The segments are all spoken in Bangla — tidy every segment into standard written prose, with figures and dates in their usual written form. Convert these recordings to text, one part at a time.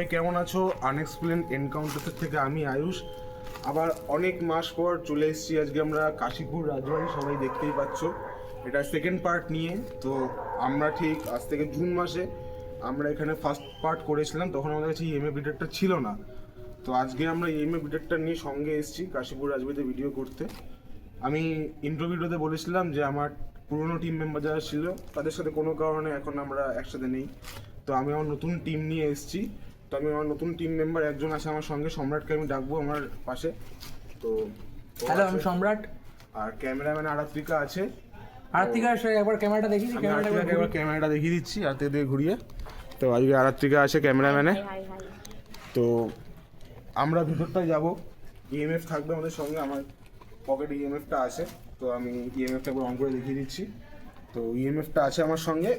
সবাই কেমন আছো? আনএক্সপ্লেন এনকাউন্টার থেকে আমি আয়ুষ আবার অনেক মাস পর চলে এসেছি। আজকে আমরা কাশীপুর রাজবাড়ি, সবাই দেখতেই পাচ্ছ। এটা সেকেন্ড পার্ট নিয়ে। তো আমরা ঠিক আজ থেকে জুন মাসে আমরা এখানে ফার্স্ট পার্ট করেছিলাম, তখন আমাদের কাছে ইএমএ ভিডিওটা ছিল না। তো আজকে আমরা ইএমএ ভিডিওটা নিয়ে সঙ্গে এসেছি কাশীপুর রাজবাড়িতে ভিডিও করতে। আমি ইন্ট্রো ভিডিওতে বলেছিলাম যে আমার পুরনো টিম মেম্বার যারা ছিল তাদের সাথে কোনো কারণে এখন আমরা একসাথে নেই। তো আমি আমার নতুন টিম নিয়ে এসেছি। তো আমি আমার নতুন টিম মেম্বার একজন আছে আমার সঙ্গে, সম্রাটকে আমি ডাকবো আমার পাশে। তো হ্যালো, আমি সম্রাট। আর ক্যামেরাম্যান আরাত্রিকা আছে। আরাত্রিকা একবার ক্যামেরাটা দেখি, ক্যামেরাটা দেখিয়ে দিচ্ছি হাতে দিয়ে ঘুরিয়ে। তো আজকে আরাত্রিকা আছে ক্যামেরাম্যানে। তো আমরা ভিতরটায় যাব, ইএমএফ থাকবে আমাদের সঙ্গে। আমার পকেটে ইএমএফটা আছে, তো আমি ইএমএফটা একবার অন করে দেখিয়ে দিচ্ছি। তো ইএমএফটা আছে আমার সঙ্গে।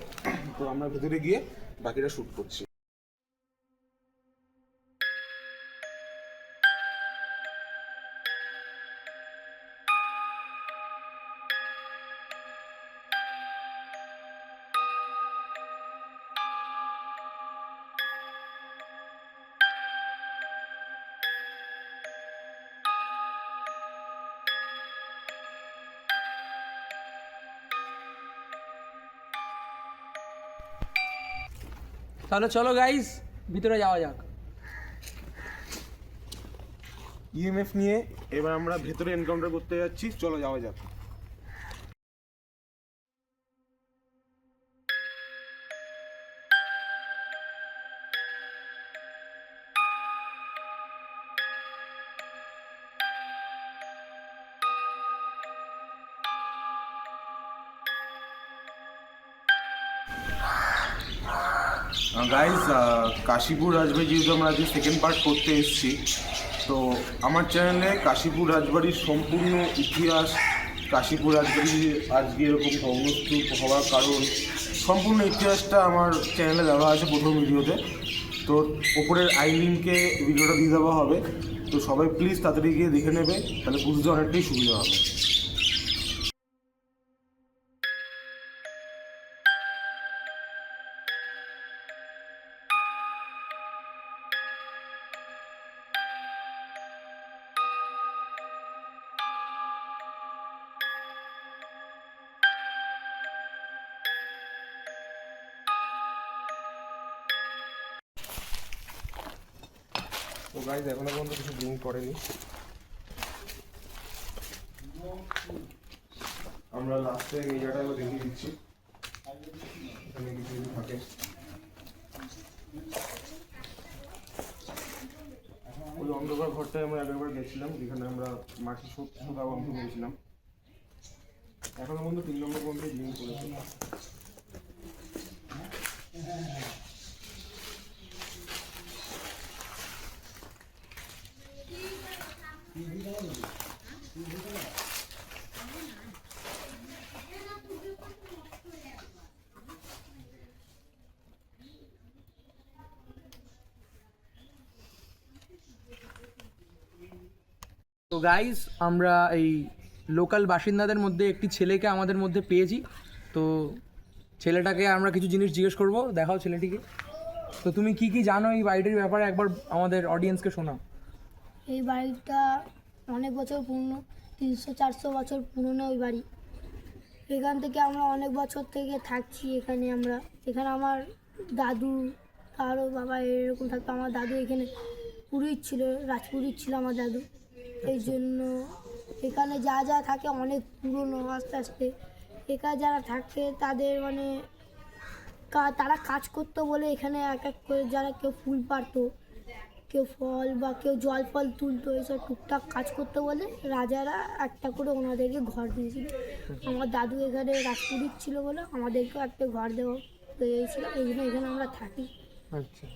তো আমরা ভেতরে গিয়ে বাকিটা শ্যুট করছি। তাহলে চলো গাইস, ভিতরে যাওয়া যাক। ইএমএফ নিয়ে এবার আমরা ভেতরে এনকাউন্টার করতে যাচ্ছি, চলো যাওয়া যাক। গাইজ, কাশীপুর রাজবাড়ি যেহেতু আমরা আজকে সেকেন্ড পার্ট করতে এসেছি, তো আমার চ্যানেলে কাশীপুর রাজবাড়ির সম্পূর্ণ ইতিহাস, কাশীপুর রাজবাড়ি আজকে এরকম ধ্বংসস্তূপ হওয়ার কারণ, সম্পূর্ণ ইতিহাসটা আমার চ্যানেলে দেওয়া আছে প্রথম ভিডিওতে। তো ওপরের আই লিঙ্কে ভিডিওটা দিয়ে দেওয়া হবে। তো সবাই প্লিজ তাড়াতাড়ি গিয়ে দেখে নেবে, তাহলে বুঝতে অনেকটাই সুবিধা হবে। তো গাইজ, এখনো পর্যন্ত কিছু ব্লিঙ্ক করেনি। আমরা লাস্টে এই জায়গাটা দেখিয়ে দিচ্ছি, এখানে কিছু যদি থাকে। ওই অন্ধকার ঘরটায় আমরা একবার গেছিলাম, যেখানে আমরা মাটি শোধা বন্ধ করেছিলাম। এখনো পর্যন্ত 3 নম্বর পর্যন্ত ব্লিঙ্ক করেছে। তো গাইস, আমরা এই লোকাল বাসিন্দাদের মধ্যে একটি ছেলেকে আমাদের মধ্যে পেয়েছি। তো ছেলেটাকে আমরা কিছু জিনিস জিজ্ঞেস করব। দেখাও ছেলেটিকে। তো তুমি কি কি জানো এই বাড়িটির ব্যাপারে, একবার আমাদের অডিয়েন্সকে শোনাও। এই বাড়িটা অনেক বছর পুরনো, 300-400 বছর পুরনো ওই বাড়ি। এখান থেকে আমরা অনেক বছর থেকে থাকছি এখানে। এখানে আমার দাদু, কারো বাবা এরকম থাকতো। আমার দাদু এখানে পুরোহিত ছিল, রাজপুরোহিত ছিল আমার দাদু। এই জন্য এখানে যা যা থাকে অনেক পুরনো। আস্তে আস্তে এখানে যারা থাকে তাদের মানে তারা কাজ করতো বলে এখানে এক এক করে যারা কেউ ফুল পারতো, কেউ ফল বা কেউ জল ফল তুলতো, এইসব টুকটাক কাজ করতে বলে রাজারা একটা করে ওনাদেরকে ঘর দিয়েছিল। আমার দাদু এখানে রাজপুরীত ছিল বলে আমাদেরকেও একটা ঘর দেওয়া হয়েছিল, এই জন্য এখানে আমরা থাকি। আচ্ছা,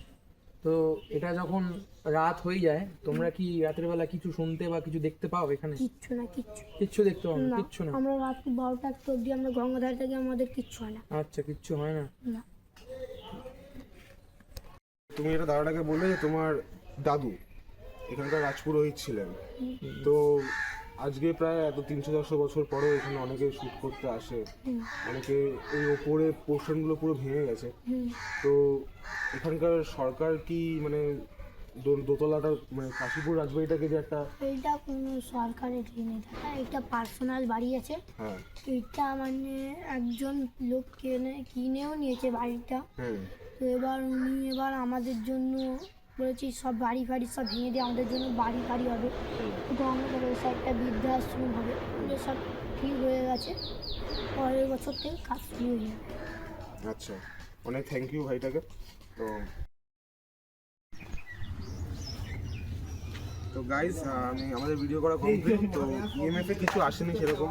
তো এটা যখন রাত হয়ে যায় তোমরা কি রাতের বেলা কিছু শুনতে বা কিছু দেখতে পাও এখানে? কিচ্ছু না, কিচ্ছু দেখতে পাও না? কিচ্ছু না। আমরা রাত 12টা-1 অবধি আমরা গঙ্গাধার থেকে, আমাদের কিচ্ছু হয় না। আচ্ছা, কিচ্ছু হয় না। না। তুমি এটা দাদাটাকে বললে যে তোমার দাদু এখানকার রাজপুরোহিত ছিলেন। তো আজকে প্রায় 300-400 বছর পরেও এখানে অনেকে শ্যুট করতে আসে, অনেকে এই ওপরে পোর্শনগুলো পুরো ভেঙে গেছে। তো এখানকার সরকার কি মানে দোতলাটা মানে কাশীপুর রাজবাড়িটাকে যে একটা এইটা কোনো সরকারের ইয়ে নেই দাদা, এটা পার্সোনাল বাড়ি আছে। হ্যাঁ এইটা মানে একজন লোক কিনেও নিয়েছে বাড়িটা। তো এবার আমাদের জন্য বলেছি সব বাড়ি ফাড়ি সব ভেঙে দিয়ে আমাদের জন্য বাড়ি ফাড়ি হবে, তো আমাদের ওই একটা বৃদ্ধাশ্রম হবে, ওগুলো সব ঠিক হয়ে গেছে। পরের বছর থেকে কাজ শুরু হয়ে যাবে। আচ্ছা, অনেক থ্যাংক ইউ ভাইটাকে। তো গাইস আমি আমাদের ভিডিও করা কমপ্লিট। তো ইএমএফ এ কিছু আসেনি সেরকম,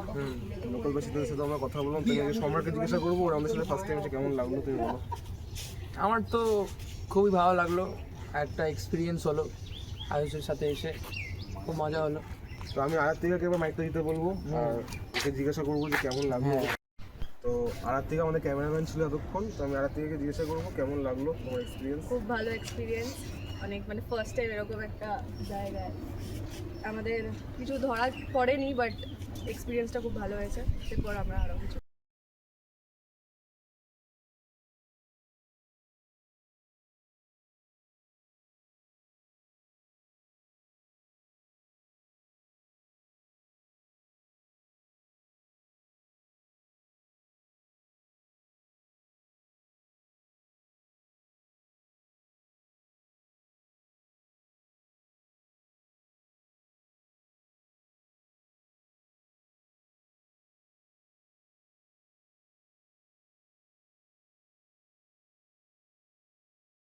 লোকাল বাসিন্দাদের সাথে আমরা কথা বললাম। তুমি আগে সম্রাটকে জিজ্ঞাসা করবো ওরা আমাদের সাথে ফার্স্ট টাইম এসে কেমন লাগলো, তুমি বলো। আমার তো খুবই ভালো লাগলো, একটা এক্সপিরিয়েন্স হলো আয়ুষের সাথে এসে, খুব মজা হলো। তো আমি আরাত্রিকাকে এবার মাইকটা দিতে বলবো আর ওকে জিজ্ঞাসা করবো যে কেমন লাগলো। তো আরাত্রিকা আমাদের ক্যামেরাম্যান ছিল এতক্ষণ, তো আমি আরাত্রিকাকে জিজ্ঞাসা করবো কেমন লাগলো তোমার এক্সপিরিয়েন্স। খুব ভালো এক্সপিরিয়েন্স, অনেক মানে ফার্স্ট টাইম এরকম একটা জায়গায় আমাদের কিছু ধরা পড়েনি, বাট এক্সপিরিয়েন্সটা খুব ভালো হয়েছে। এরপর আমরা আরও কিছু